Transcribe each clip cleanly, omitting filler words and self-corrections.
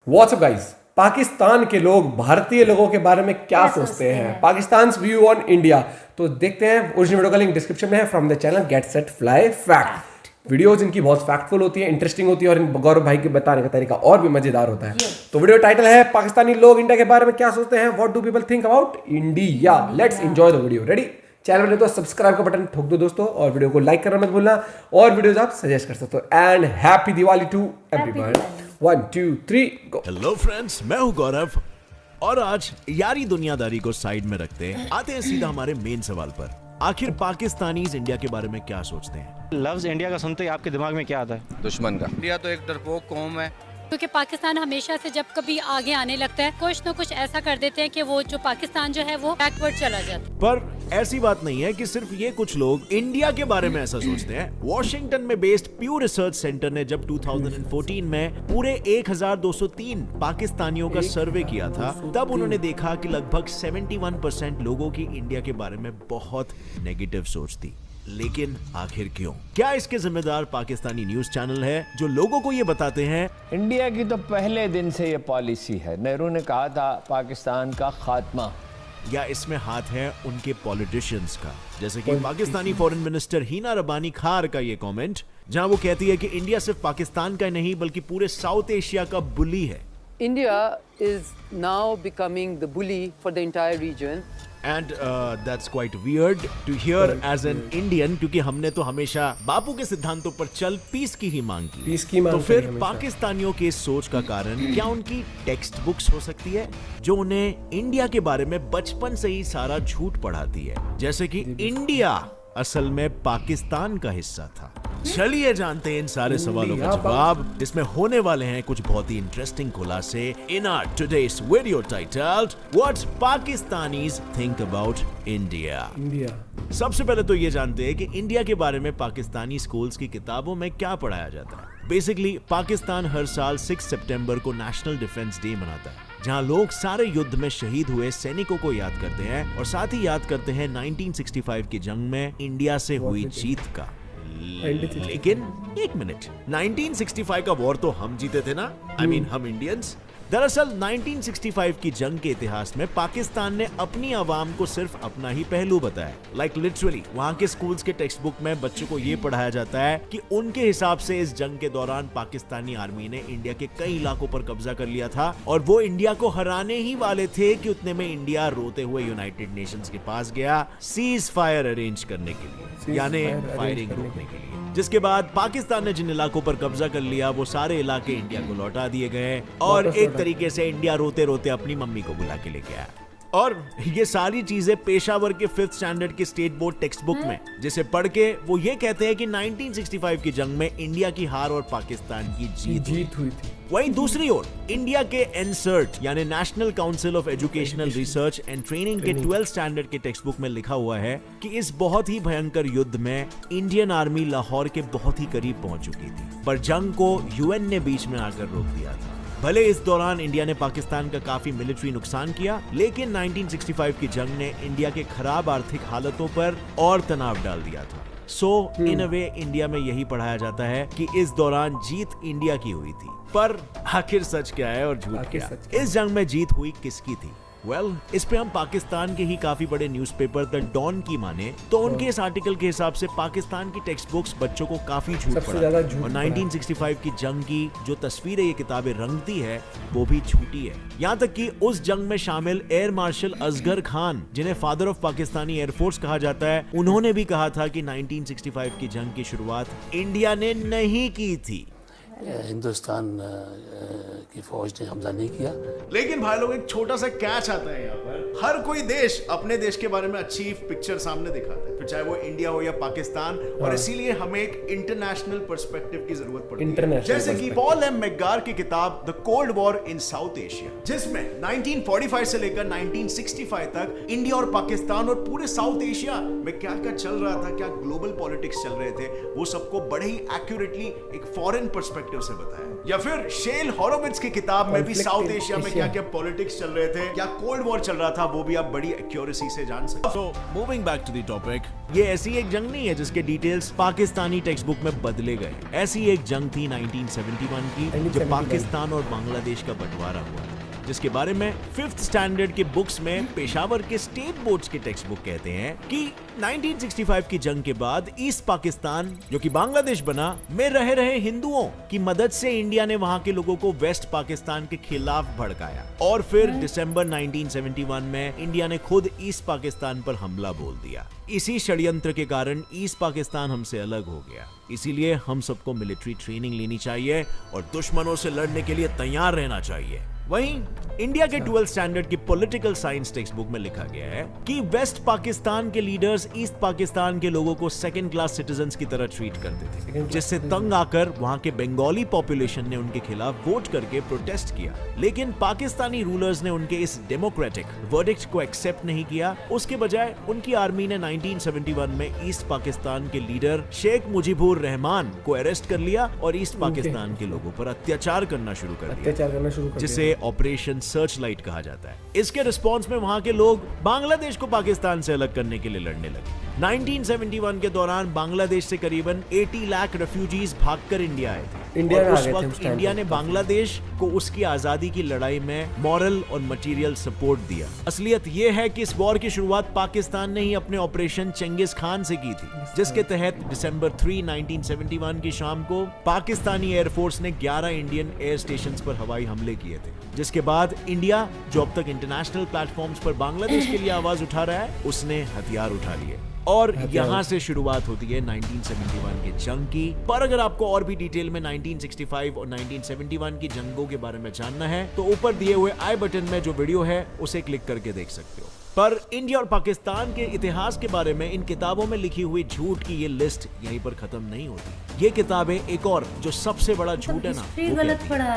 WhatsApp guys, Pakistan के लोग भारतीय लोगों के बारे में क्या सोचते हैं, पाकिस्तान व्यू ऑन इंडिया। तो देखते हैं, ओरिजिनल वीडियो का लिंक डिस्क्रिप्शन में है from the channel gate set fly fact. Videos इनकी बहुत फैक्टफुल होती है, इंटरेस्टिंग होती है और गौरव भाई के बताने का तरीका और भी मजेदार होता है। तो वीडियो टाइटल है पाकिस्तानी लोग इंडिया के बारे में क्या सोचते हैं, what do people think about India. Let's enjoy the video. Ready? Channel में तो सब्सक्राइब का बटन ठोक दो दोस्तों, और वीडियो को लाइक करना मत भूलना, और वीडियोज आप सजेस्ट कर सकते हो। And happy Diwali to everyone. 1 2 3 go. Hello friends, मैं हूं गौरव और आज यारी दुनियादारी को साइड में रखते आते हैं सीधा हमारे मेन सवाल पर। आखिर पाकिस्तानीज इंडिया के बारे में क्या सोचते हैं? लफ्ज इंडिया का सुनते ही आपके दिमाग में क्या आता है? दुश्मन का। इंडिया तो एक डरपोक कौम है, क्योंकि पाकिस्तान हमेशा से जब कभी आगे आने लगता है कुछ न कुछ ऐसा कर देते हैं कि वो जो पाकिस्तान जो है वो बैकवर्ड चला जाता है। पर ऐसी बात नहीं है कि सिर्फ ये कुछ लोग इंडिया के बारे में ऐसा सोचते हैं। वॉशिंगटन में बेस्ड प्यू रिसर्च सेंटर ने जब 2014 में पूरे 1203 पाकिस्तानियों का सर्वे किया था, तब उन्होंने देखा कि लगभग 71% लोगों की इंडिया के बारे में बहुत नेगेटिव सोच थी। लेकिन आखिर क्यों? क्या इसके जिम्मेदार पाकिस्तानी न्यूज चैनल है जो लोगों को ये बताते हैं? इंडिया की तो पहले दिन से ये पॉलिसी है। नेहरू ने कहा था पाकिस्तान का खात्मा। या इसमें हाथ है उनके पॉलिटिशियंस का, जैसे कि पाकिस्तानी फॉरेन मिनिस्टर हीना रबानी खार का ये कमेंट, जहां वो कहती है कि इंडिया सिर्फ पाकिस्तान का नहीं बल्कि पूरे साउथ एशिया का बुली है। India is now becoming the bully for the entire region. And that's quite weird to hear as an Indian, क्योंकि हमने तो हमेशा बापू के सिद्धांतों पर चल पीस की ही मांग की। पीस की मांग तो फिर करी हमेशा। पाकिस्तानियों के इस सोच का कारण क्या उनकी टेक्स्ट बुक्स हो सकती है, जो उन्हें इंडिया के बारे में बचपन से ही सारा झूठ पढ़ाती है, जैसे कि इंडिया असल में पाकिस्तान का हिस्सा था। चलिए जानते हैं इन सारे सवालों का जवाब, जिसमें होने वाले हैं कुछ बहुत ही इंटरेस्टिंग खुलासे in our today's video titled what Pakistanis think about India. सबसे पहले तो ये जानते हैं कि इंडिया के बारे में पाकिस्तानी स्कूल्स की किताबों में क्या पढ़ाया जाता है। बेसिकली पाकिस्तान हर साल 6 सितंबर को नेशनल डिफेंस डे मनाता है, जहां लोग सारे युद्ध में शहीद हुए सैनिकों को याद करते हैं और साथ ही याद करते हैं 1965 की जंग में इंडिया से हुई जीत का। लेकिन एक मिनट, 1965 का वॉर तो हम जीते थे ना, I mean हम इंडियंस। दरअसल 1965 की जंग के इतिहास में पाकिस्तान ने अपनी आवाम को सिर्फ अपना ही पहलू बताया। लाइक लिटरली वहां के स्कूल्स के टेक्स्ट बुक में बच्चों को ये पढ़ाया जाता है कि उनके हिसाब से इस जंग के दौरान पाकिस्तानी आर्मी ने इंडिया के कई इलाकों पर कब्जा कर लिया था और वो इंडिया को हराने ही वाले थे कि उतने में इंडिया रोते हुए यूनाइटेड नेशंस के पास गया सीज फायर अरेंज करने के लिए, यानी फायरिंग रोकने के लिए। जिसके बाद पाकिस्तान ने जिन इलाकों पर कब्जा कर लिया वो सारे इलाके इंडिया को लौटा दिए गए और एक तरीके से इंडिया रोते रोते अपनी मम्मी को बुला के लेके आया। और ये सारी चीजें पेशावर के 5th स्टैंडर्ड के स्टेट बोर्ड टेक्स्ट बुक में, जिसे पढ़ के वो ये कहते हैं कि 1965 की जंग में इंडिया की हार और पाकिस्तान की जीत हुई थी। वहीं दूसरी ओर इंडिया के एनसर्ट यानी national council of educational research and training के 12th स्टैंडर्ड के टेक्स्ट बुक में लिखा हुआ है कि इस बहुत ही भयंकर युद्ध में इंडियन आर्मी लाहौर के बहुत ही करीब पहुंच चुकी थी, पर जंग को यूएन ने बीच में आकर रोक दिया था। भले इस दौरान इंडिया ने पाकिस्तान का काफी मिलिट्री नुकसान किया, लेकिन 1965 की जंग ने इंडिया के खराब आर्थिक हालतों पर और तनाव डाल दिया था। सो इन अ वे इंडिया में यही पढ़ाया जाता है कि इस दौरान जीत इंडिया की हुई थी। पर आखिर सच क्या है और झूठ क्या? इस जंग में जीत हुई किसकी थी? इस पे हम पाकिस्तान के ही काफी बड़े न्यूज़पेपर द डॉन की माने तो उनके इस आर्टिकल के हिसाब से पाकिस्तान की टेक्स्ट बुक्स बच्चों को काफी झूठ पढ़ाती हैं और 1965 की जंग की जो तस्वीरें ये किताबें रंगती है वो भी झूठी है। यहाँ तक कि उस जंग में शामिल एयर मार्शल असगर खान, जिन्हें फादर ऑफ पाकिस्तानी एयरफोर्स कहा जाता है, उन्होंने भी कहा था कि 1965 की जंग की शुरुआत इंडिया ने नहीं की थी। हिंदुस्तान की फौज ने हमला नहीं किया। लेकिन भाई लोग, एक छोटा सा कैच आता है यहाँ पर। हर कोई देश अपने देश के बारे में अच्छी पिक्चर सामने दिखाता है, फिर चाहे वो इंडिया हो या पाकिस्तान, और इसीलिए हमें एक इंटरनेशनल पर्सपेक्टिव की जरूरत पड़ती है। जैसे कि पॉल एम मैकगार की किताब the cold war in south Asia, जिसमें 1945 से लेकर 1965 तक इंडिया और पाकिस्तान और पूरे साउथ एशिया में क्या क्या चल रहा था, क्या ग्लोबल पॉलिटिक्स चल रहे थे, वो सबको बड़े ही एक्यूरेटली एक फॉरेन पर्सपेक्टिव से बताया। या फिर शेल हॉरोविट्ज की किताब में भी साउथ एशिया में क्या क्या पॉलिटिक्स चल रहे थे, क्या कोल्ड वॉर चल रहा था, वो भी आप बड़ी एक्यूरेसी से जान सकते। So moving back to the topic, ये ऐसी एक जंग नहीं है जिसके डिटेल्स पाकिस्तानी टेक्स्ट बुक में बदले गए। ऐसी एक जंग थी 1971 की, जो पाकिस्तान और बांग्लादेश का बंटवारा हुआ, जिसके बारे में 5th स्टैंडर्ड के बुक्स में पेशावर के स्टेट बोर्ड्स के टेक्स्ट बुक कहते हैं कि 1965 की जंग के बाद ईस्ट पाकिस्तान, जो कि बांग्लादेश बना, में रहे हिंदुओं की मदद से इंडिया ने वहां के लोगों को वेस्ट पाकिस्तान के खिलाफ भड़काया और फिर दिसंबर 1971 में इंडिया ने खुद ईस्ट पाकिस्तान पर हमला बोल दिया। इसी षड्यंत्र के कारण ईस्ट पाकिस्तान हमसे अलग हो गया। इसीलिए हम सबको मिलिट्री ट्रेनिंग लेनी चाहिए और दुश्मनों से लड़ने के लिए तैयार रहना चाहिए। वहीं इंडिया के 12th स्टैंडर्ड की पॉलिटिकल साइंस टेक्स्ट बुक में लिखा गया है कि वेस्ट पाकिस्तान के लीडर्स ईस्ट पाकिस्तान के लोगों को सेकंड क्लास सिटीजन्स की तरह ट्रीट करते थे, जिससे तंग आकर वहां के बंगाली पॉपुलेशन ने उनके खिलाफ वोट करके प्रोटेस्ट किया। लेकिन पाकिस्तानी रूलर्स ने उनके इस डेमोक्रेटिक वर्डिक्ट को एक्सेप्ट नहीं किया। उसके बजाय उनकी आर्मी ने 1971 में ईस्ट पाकिस्तान के लीडर शेख मुजीबुर रहमान को अरेस्ट कर लिया और ईस्ट पाकिस्तान के लोगों पर अत्याचार करना शुरू कर दिया, जिसे ऑपरेशन सर्च लाइट कहा जाता है। इसके रिस्पॉन्स में वहां के लोग बांग्लादेश को पाकिस्तान से अलग करने के लिए लड़ने लगे। 1971 के दौरान बांग्लादेश से करीबन 80 लाख रेफ्यूजीज भागकर इंडिया आए थे। और उस वक्त इंडिया ने बांग्लादेश को उसकी आजादी की लड़ाई में मॉरल और मटेरियल सपोर्ट दिया। असलियत यह है कि इस वॉर की शुरुआत पाकिस्तान ने ही अपने ऑपरेशन चंगेज खान से की थी, जिसके तहत दिसंबर 3, 1971 की शाम को पाकिस्तानी एयरफोर्स ने 11 इंडियन एयर स्टेशन पर हवाई हमले किए थे। जिसके बाद इंडिया, जो अब तक इंटरनेशनल प्लेटफॉर्म्स पर बांग्लादेश के लिए आवाज उठा रहा है, उसने हथियार उठा लिए और यहाँ से शुरुआत होती है 1971 की जंग की। पर अगर आपको और भी डिटेल में 1965 और 1971 की जंगों के बारे में जानना है तो ऊपर दिए हुए आई बटन में जो वीडियो है उसे क्लिक करके देख सकते हो। पर इंडिया और पाकिस्तान के इतिहास के बारे में इन किताबों में लिखी हुई झूठ की ये लिस्ट यहीं पर खत्म नहीं होती। ये किताबें एक और जो सबसे बड़ा झूठ है ना,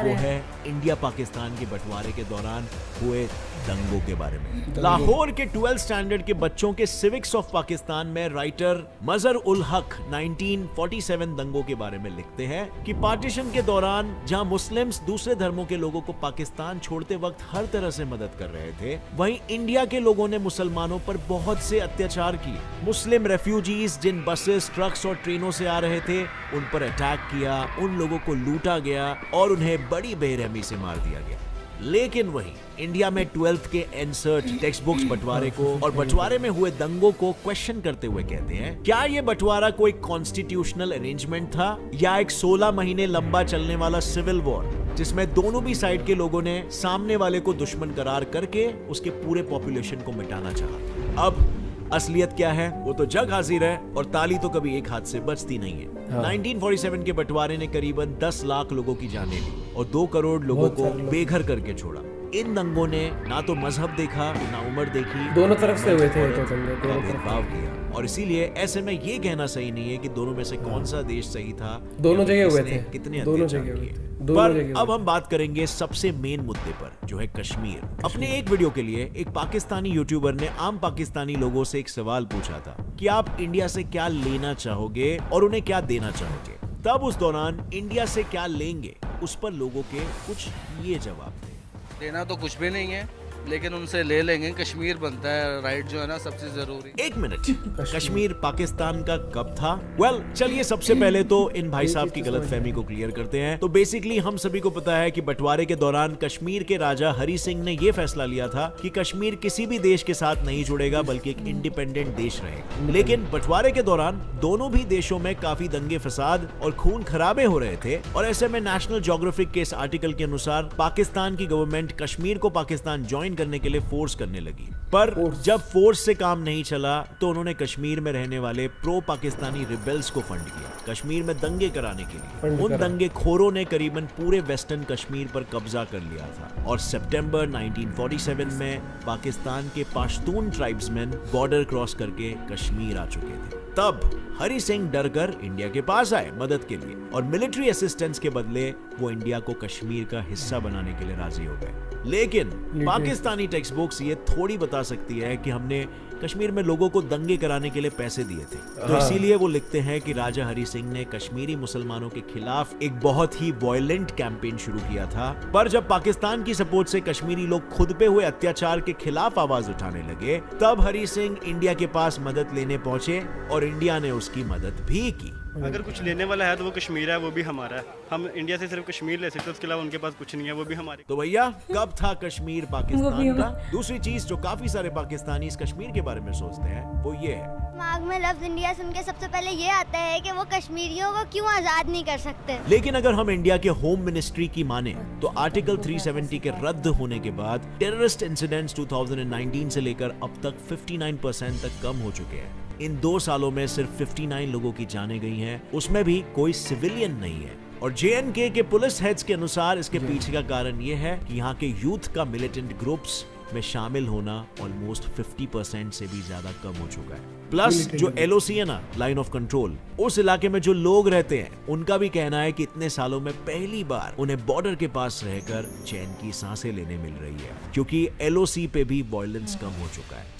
वो है इंडिया पाकिस्तान के बंटवारे के दौरान हुए दंगों के बारे में। लाहौर के 12th स्टैंडर्ड के बच्चों के सिविक्स ऑफ पाकिस्तान में राइटर मजहर उल हक 1947 दंगों के बारे में लिखते हैं कि पार्टीशन के दौरान जहां मुस्लिम्स दूसरे धर्मों के लोगों को पाकिस्तान छोड़ते वक्त हर तरह से मदद कर रहे थे, वहीं इंडिया के लोगों ने मुसलमानों पर बहुत से अत्याचार किए। मुस्लिम रेफ्यूजीज जिन बसेस, ट्रक्स और ट्रेनों से आ रहे थे उन पर अटैक किया, उन लोगों को लूटा गया और उन्हें बड़ी बेरहमी से मार दिया गया। लेकिन वहीं इंडिया में 12th के एनसर्ट टेक्स्ट बुक्स बंटवारे को और बंटवारे में हुए दंगों को क्वेश्चन करते हुए कहते हैं, क्या ये बंटवारा कोई कॉन्स्टिट्यूशनल अरेंजमेंट था या एक 16 महीने लंबा चलने वाला सिविल वॉर, जिसमें दोनों भी साइड के लोगों ने सामने वाले को दुश्मन करार करके उसके पूरे पॉपुलेशन को मिटाना चाहा। अब असलियत क्या है वो तो जग हाजिर है और ताली तो कभी एक हाथ से बचती नहीं है। 1947 के बंटवारे ने करीबन 10 लाख लोगों की जानें ली और 2 करोड़ लोगों को बेघर करके छोड़ा। इन दंगों ने ना तो मजहब देखा, ना उम्र देखी, दोनों तरफ से हुए थे, भेदभाव किया। और इसीलिए ऐसे में ये कहना सही नहीं है कि दोनों में से कौन सा देश सही था, दोनों जगह हुए थे, कितने दोनों अत्याचार जगह किए। हुए पर अब हम बात करेंगे सबसे मेन मुद्दे पर, जो है कश्मीर। अपने एक वीडियो के लिए एक पाकिस्तानी यूट्यूबर ने आम पाकिस्तानी लोगों से एक सवाल पूछा था कि आप इंडिया से क्या लेना चाहोगे और उन्हें क्या देना चाहोगे। तब उस दौरान इंडिया से क्या लेंगे उस पर लोगों के कुछ ये जवाब थे। देना तो कुछ भी नहीं है, लेकिन उनसे ले लेंगे। कश्मीर बनता है राइट जो है ना सबसे जरूरी। एक मिनट, कश्मीर पाकिस्तान का कब था? वेल, चलिए सबसे पहले तो इन भाई साहब की गलतफहमी को क्लियर करते हैं। तो बेसिकली हम सभी को पता है कि बंटवारे के दौरान कश्मीर के राजा हरि सिंह ने यह फैसला लिया था कि कश्मीर किसी भी देश के साथ नहीं जुड़ेगा बल्कि एक इंडिपेंडेंट देश रहेगा। लेकिन बंटवारे के दौरान दोनों भी देशों में काफी दंगे फसाद और खून खराबे हो रहे थे और ऐसे में नेशनल ज्योग्राफिक के इस आर्टिकल के अनुसार पाकिस्तान की गवर्नमेंट कश्मीर को पाकिस्तान ज्वाइन करने के लिए फोर्स करने लगी। पर जब फोर्स से काम नहीं चला तो उन्होंने कश्मीर में रहने वाले प्रो पाकिस्तानी रिबेल्स को फंड किया कश्मीर में दंगे कराने के लिए। उन दंगे खोरों ने करीबन पूरे वेस्टर्न कश्मीर पर कब्जा कर लिया था और सितंबर 1947 में पाकिस्तान के पश्तून ट्राइब्समैन बॉर्डर क्रॉस करके कश्मीर आ चुके थे। तब हरि सिंह डरकर इंडिया के पास आए मदद के लिए और मिलिट्री असिस्टेंस के बदले वो इंडिया को कश्मीर का हिस्सा बनाने के लिए राजी हो गए। लेकिन पाकिस्तानी टेक्स्ट बुक्स ये थोड़ी बता सकती है कि हमने कश्मीर में लोगों को दंगे कराने के लिए पैसे दिए थे। तो इसीलिए वो लिखते हैं कि राजा हरि सिंह ने कश्मीरी मुसलमानों के खिलाफ एक बहुत ही वायलेंट कैंपेन शुरू किया था। पर जब पाकिस्तान की सपोर्ट से कश्मीरी लोग खुद पे हुए अत्याचार के खिलाफ आवाज उठाने लगे, तब हरि सिंह इंडिया के पास मदद लेने पहुंचे और इंडिया ने उसकी मदद भी की। अगर कुछ लेने वाला है तो वो कश्मीर है, वो भी हमारा है। हम इंडिया से सिर्फ कश्मीर ले सकते, उसके अलावा उनके पास कुछ नहीं है, वो भी हमारे। तो भैया कब था कश्मीर पाकिस्तान का? दूसरी चीज जो काफी सारे पाकिस्तानी इस कश्मीर के बारे में सोचते हैं वो ये है, दिमाग में लफ्ज इंडिया सुन के सबसे पहले ये आता है कि वो कश्मीरियों को क्यों आजाद नहीं कर सकते। लेकिन अगर हम इंडिया के होम मिनिस्ट्री की माने तो आर्टिकल 370 के रद्द होने के बाद टेररिस्ट इंसिडेंट्स 2019 से लेकर अब तक 59% तक कम हो चुके हैं। इन 2 सालों में सिर्फ 59 लोगों की जानें गई हैं, उसमें भी कोई सिविलियन नहीं है। और JNK के पुलिस हेड्स के अनुसार इसके पीछे का कारण ये है कि यहाँ के यूथ का मिलिटेंट ग्रुप्स में शामिल होना ऑलमोस्ट 50% से भी ज्यादा कम हो चुका है। प्लस जो LOC है ना, लाइन ऑफ कंट्रोल, उस इलाके में जो लोग रहते हैं उनका भी कहना है कि इतने सालों में पहली बार उन्हें बॉर्डर के पास रहकर चैन की सांसें लेने मिल रही है, क्योंकि LOC पे भी वायलेंस कम हो चुका है।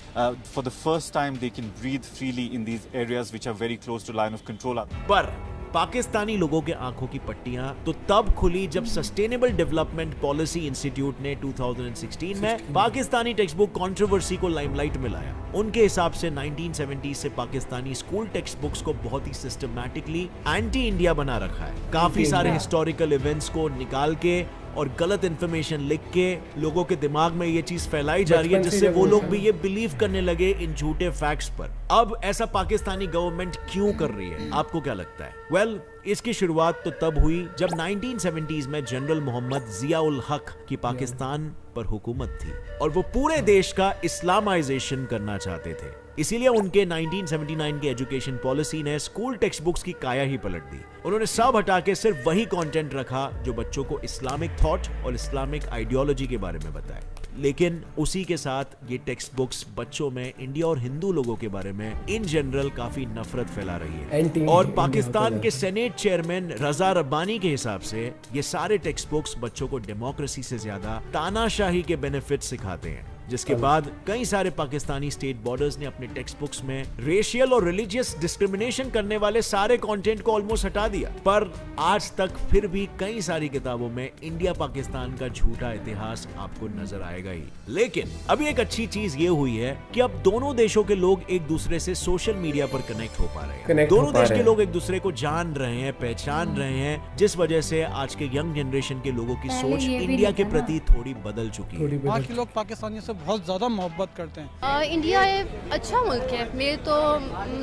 For the first time they can breathe freely in these areas which are very close to line of control. पर पाकिस्तानी लोगों के आंखों की पट्टियां तो तब खुली जब सस्टेनेबल डेवलपमेंट पॉलिसी इंस्टीट्यूट ने 2016 में पाकिस्तानी टेक्स्ट बुक कंट्रोवर्सी को लाइमलाइट में लाया। उनके हिसाब से 1970 से पाकिस्तानी स्कूल टेक्स्ट बुक्स को बहुत ही सिस्टमैटिकली एंटी इंडिया बना रखा है। काफी सारे हिस्टोरिकल इवेंट्स को निकाल के और गलत इंफॉर्मेशन लिख के लोगों के दिमाग में ये चीज फैलाई जा रही है, जिससे वो लोग भी ये बिलीव करने लगे इन झूठे फैक्ट्स पर। अब ऐसा पाकिस्तानी गवर्नमेंट क्यों कर रही है, आपको क्या लगता है? वेल, इसकी शुरुआत तो तब हुई जब 1970s में जनरल मोहम्मद जिया उल हक की पाकिस्तान पर हुकूमत थी और वो पूरे देश का इस्लामाइजेशन करना चाहते थे। इसीलिए उनके 1979 की एजुकेशन पॉलिसी ने स्कूल टेक्स्ट बुक्स की काया ही पलट दी। उन्होंने सब हटा के सिर्फ वही कंटेंट रखा जो बच्चों को इस्लामिक थॉट और इस्लामिक आइडियोलॉजी के बारे में बताए। लेकिन उसी के साथ ये टेक्स्ट बुक्स बच्चों में इंडिया और हिंदू लोगों के बारे में इन जनरल काफी नफरत फैला रही है। और पाकिस्तान के सेनेट चेयरमैन रजा रब्बानी के हिसाब से ये सारे टेक्स्ट बुक्स बच्चों को डेमोक्रेसी से ज्यादा तानाशाही के बेनिफिट सिखाते हैं, जिसके बाद कई सारे पाकिस्तानी स्टेट बॉर्डर्स ने अपने टेक्स्ट बुक्स में रेशियल और रिलीजियस डिस्क्रिमिनेशन करने वाले सारे कंटेंट को ऑलमोस्ट हटा दिया। पर आज तक फिर भी कई सारी किताबों में इंडिया पाकिस्तान का झूठा इतिहास आपको नजर आएगा ही। लेकिन अभी एक अच्छी चीज ये हुई है कि अब दोनों देशों के लोग एक दूसरे से सोशल मीडिया पर कनेक्ट हो पा रहे हैं। दोनों देश के लोग एक दूसरे को जान रहे हैं, पहचान रहे हैं, जिस वजह से आज के यंग जनरेशन के लोगों की सोच इंडिया के प्रति थोड़ी बदल चुकी है। आज के लोग पाकिस्तानियों से बहुत ज़्यादा मोहब्बत करते हैं। इंडिया एक अच्छा मुल्क है, मेरे तो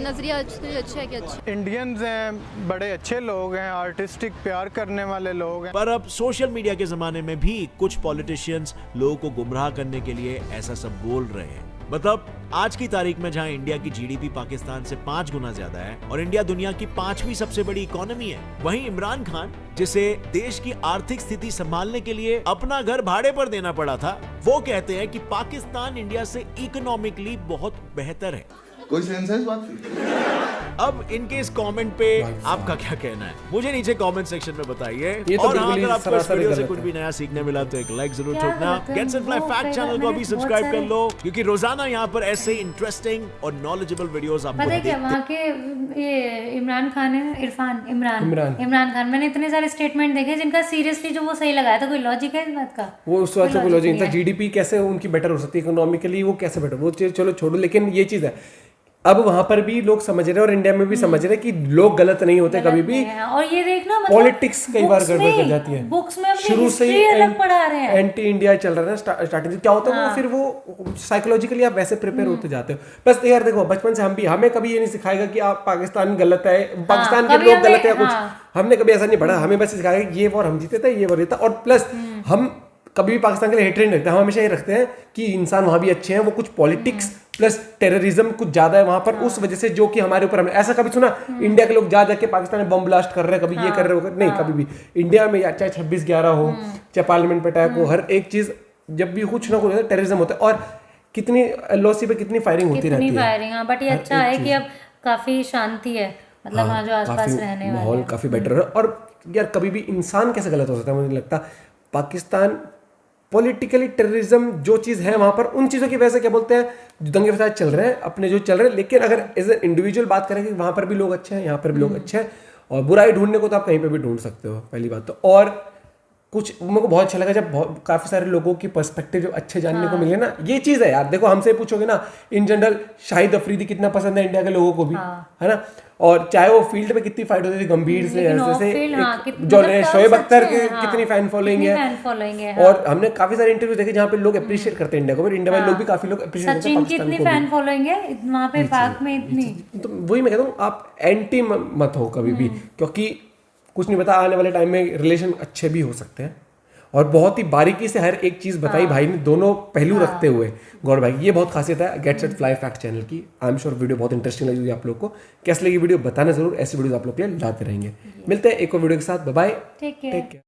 नज़रिया अच्छा है कि अच्छा। इंडियंस हैं, बड़े अच्छे लोग हैं, आर्टिस्टिक प्यार करने वाले लोग हैं। पर अब सोशल मीडिया के जमाने में भी कुछ पॉलिटिशियंस लोगों को गुमराह करने के लिए ऐसा सब बोल रहे हैं। मतलब आज की तारीख में जहां इंडिया की GDP पाकिस्तान से 5 गुना ज्यादा है और इंडिया दुनिया की 5वीं सबसे बड़ी इकोनॉमी है, वहीं इमरान खान, जिसे देश की आर्थिक स्थिति संभालने के लिए अपना घर भाड़े पर देना पड़ा था, वो कहते हैं कि पाकिस्तान इंडिया से इकोनॉमिकली बहुत बेहतर है। कोई सेंस है इस बात की? अब इनके इस कमेंट पे आपका क्या कहना है, मुझे नीचे कमेंट सेक्शन में बताइए। तो और अगर आपको इस वीडियो से कुछ भी नया सीखने मिला तो एक लाइक जरूर ठोकना। Get set fly fact channel को अभी सब्सक्राइब कर लो, क्योंकि रोजाना यहाँ पर ऐसे इंटरेस्टिंग और नॉलेजेबल वीडियोस आपको पता है क्या, वहाँ के ये इमरान खान है, इमरान खान, मैंने इतने सारे स्टेटमेंट देखे जिनका सीरियसली जो वो सही लगाया था। कोई लॉजिक है इस बात का? वो उस बात का कोई लॉजिक नहीं था। GDP कैसे उनकी बेटर हो सकती है इकोनॉमिकली, वो कैसे बेटर, वो चलो छोड़ो। लेकिन ये चीज है, अब वहां पर भी लोग समझ रहे हैं और इंडिया में भी समझ रहे हैं कि लोग गलत नहीं होते कभी भी। और ये देखना, मतलब पॉलिटिक्स कई बार गड़बड़ कर जाती है। बुक्स में शुरू से ही अलग पढ़ा रहे हैं, एंटी इंडिया चल रहा है ना स्टार्टिंग से। क्या होता है वो फिर वो साइकोलॉजिकली आप वैसे प्रिपेयर होते जाते हो। बस यार देखो, बचपन से हमें कभी ये नहीं सिखाएगा कि आप पाकिस्तान गलत है, पाकिस्तान के लोग गलत है कुछ, हमने कभी ऐसा नहीं पढ़ा। हमें बस सिखाया कि ये वॉर हम जीते थे, ये वॉर जीता। और प्लस हम कभी भी पाकिस्तान के लिए हेट्रेड नहीं रखते, हम हमेशा ये रखते हैं कि इंसान वहां भी अच्छे हैं। वो कुछ पॉलिटिक्स प्लस टेररिज्म कुछ ज्यादा है वहां पर, उस वजह से जो कि हमारे ऊपर, हमने ऐसा कभी सुना इंडिया के लोग जा जाके पाकिस्तान में बम ब्लास्ट कर रहे हैं, कभी ये कर रहे हो नहीं, कभी भी इंडिया में चाहे 26/11 हो, चाहे पार्लियामेंट पे अटैक हो, हर एक चीज जब भी कुछ ना कुछ टेररिज्म होता है। और कितनी LOC पे कितनी फायरिंग होती रहती है। बट ये अच्छा है कि अब काफी शांति है, मतलब वहाँ जो आसपास रहने वाले माहौल काफी बेटर है। और यार कभी भी इंसान कैसे गलत हो सकता है, मुझे लगता पाकिस्तान पॉलिटिकली टेररिज्म जो चीज़ है वहाँ पर, उन चीज़ों की वजह से क्या बोलते हैं जो दंगे फसाद चल रहे हैं अपने जो चल रहे हैं, लेकिन अगर एज ए इंडिविजुअल बात करें कि वहाँ पर भी लोग अच्छे हैं, यहाँ पर भी लोग अच्छे हैं, और बुराई ढूंढने को तो आप कहीं पर भी ढूंढ सकते हो, पहली बात तो। और कुछ मेरे को बहुत अच्छा लगा जब काफ़ी सारे लोगों की पर्सपेक्टिव जो अच्छे जानने को मिले ना, ये चीज़ है यार। देखो हमसे पूछोगे ना इन जनरल शाहिद अफरीदी कितना पसंद है इंडिया के लोगों को भी, है ना, और चाहे वो फील्ड पे कितनी फाइट होती थी गंभीर से जैसे जो शोएब अख्तर के कितनी फैन फॉलोइंग है, और हमने काफी सारे इंटरव्यू देखे जहाँ पे लोग अप्रिशिएट करते हैं इंडिया को, बट इंडिया वाले लोग भी काफी लोग अप्रिशिएट करते हैं सचिन की इतनी फैन फॉलोइंग है वहाँ पे पाक में इतनी, तो वही मैं कहता हूँ आप एंटी मत हो कभी भी, क्योंकि कुछ नहीं पता आने वाले टाइम में रिलेशन अच्छे भी हो सकते हैं। और बहुत ही बारीकी से हर एक चीज़ बताई भाई ने, दोनों पहलू रखते हुए गौर भाई, ये बहुत खासियत है gate set fly fact channel की। आई एम श्योर वीडियो बहुत इंटरेस्टिंग लगी आप लोग को। कैसे लगी वीडियो बताना जरूर, ऐसी वीडियो आप लोग के लिए लाते रहेंगे। मिलते हैं एक और वीडियो के साथ, बाय बाय, टेक केयर।